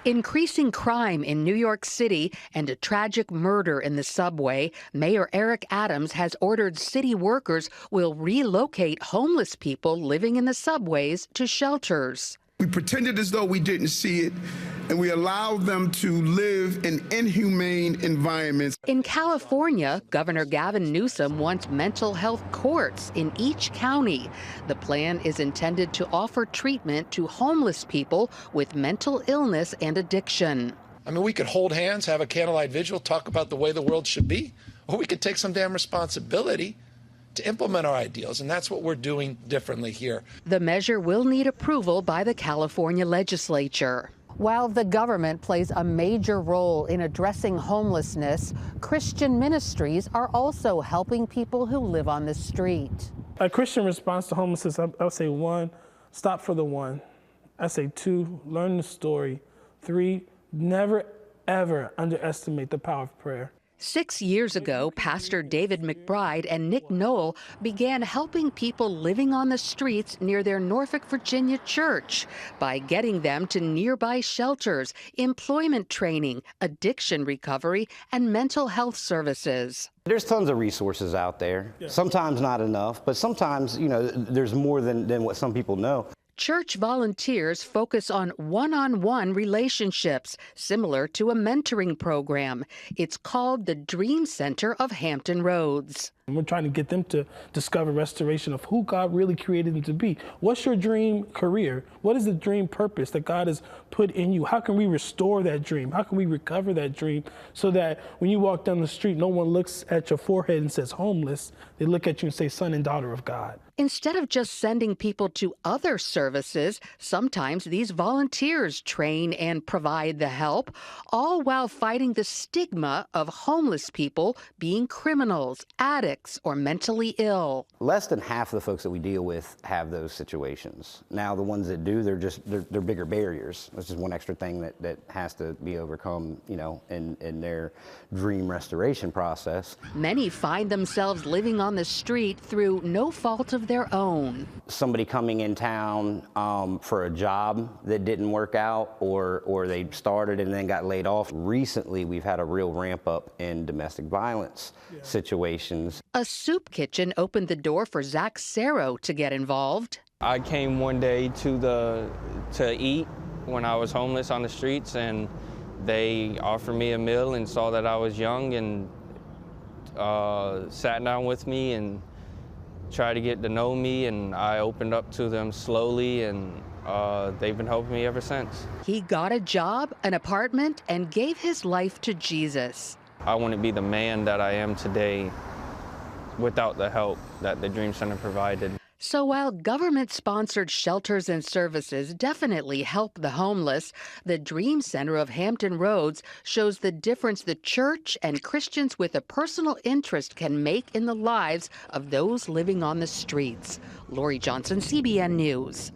Increasing crime in New York City and a tragic murder in the subway, Mayor Eric Adams has ordered city workers will relocate homeless people living in the subways to shelters. We pretended as though we didn't see it, and we allowed them to live in inhumane environments. In California, Governor Gavin Newsom wants mental health courts in each county. The plan is intended to offer treatment to homeless people with mental illness and addiction. I mean, we could hold hands, have a candlelight vigil, talk about the way the world should be, or we could take some damn responsibility to implement our ideals, and that's what we're doing differently here. The measure will need approval by the California legislature. While the government plays a major role in addressing homelessness, Christian ministries are also helping people who live on the street. A Christian response to homelessness, I would say 1, stop for the one. I say 2, learn the story. 3, never, ever underestimate the power of prayer. 6 years ago, Pastor David McBride and Nick Knoll began helping people living on the streets near their Norfolk, Virginia church by getting them to nearby shelters, employment training, addiction recovery, and mental health services. There's tons of resources out there. Yeah. Sometimes not enough, but sometimes, there's more than what some people know. Church volunteers focus on one-on-one relationships, similar to a mentoring program. It's called the Dream Center of Hampton Roads. We're trying to get them to discover restoration of who God really created them to be. What's your dream career? What is the dream purpose that God has put in you? How can we restore that dream? How can we recover that dream so that when you walk down the street, no one looks at your forehead and says homeless. They look at you and say son and daughter of God. Instead of just sending people to other services, sometimes these volunteers train and provide the help, all while fighting the stigma of homeless people being criminals, addicts, or mentally ill. Less than half of the folks that we deal with have those situations. Now, the ones that do, they're bigger barriers. That's just one extra thing that has to be overcome, in their dream restoration process. Many find themselves living on the street through no fault of their own. Somebody coming in town for a job that didn't work out, or they started and then got laid off. Recently, we've had a real ramp up in domestic violence situations. A soup kitchen opened the door for Zach Sarro to get involved. I came one day to eat when I was homeless on the streets, and they offered me a meal and saw that I was young and sat down with me and tried to get to know me, and I opened up to them slowly, and they've been helping me ever since. He got a job, an apartment, and gave his life to Jesus. I wouldn't be the man that I am today without the help that the Dream Center provided. So while government-sponsored shelters and services definitely help the homeless, the Dream Center of Hampton Roads shows the difference the church and Christians with a personal interest can make in the lives of those living on the streets. Lori Johnson, CBN News.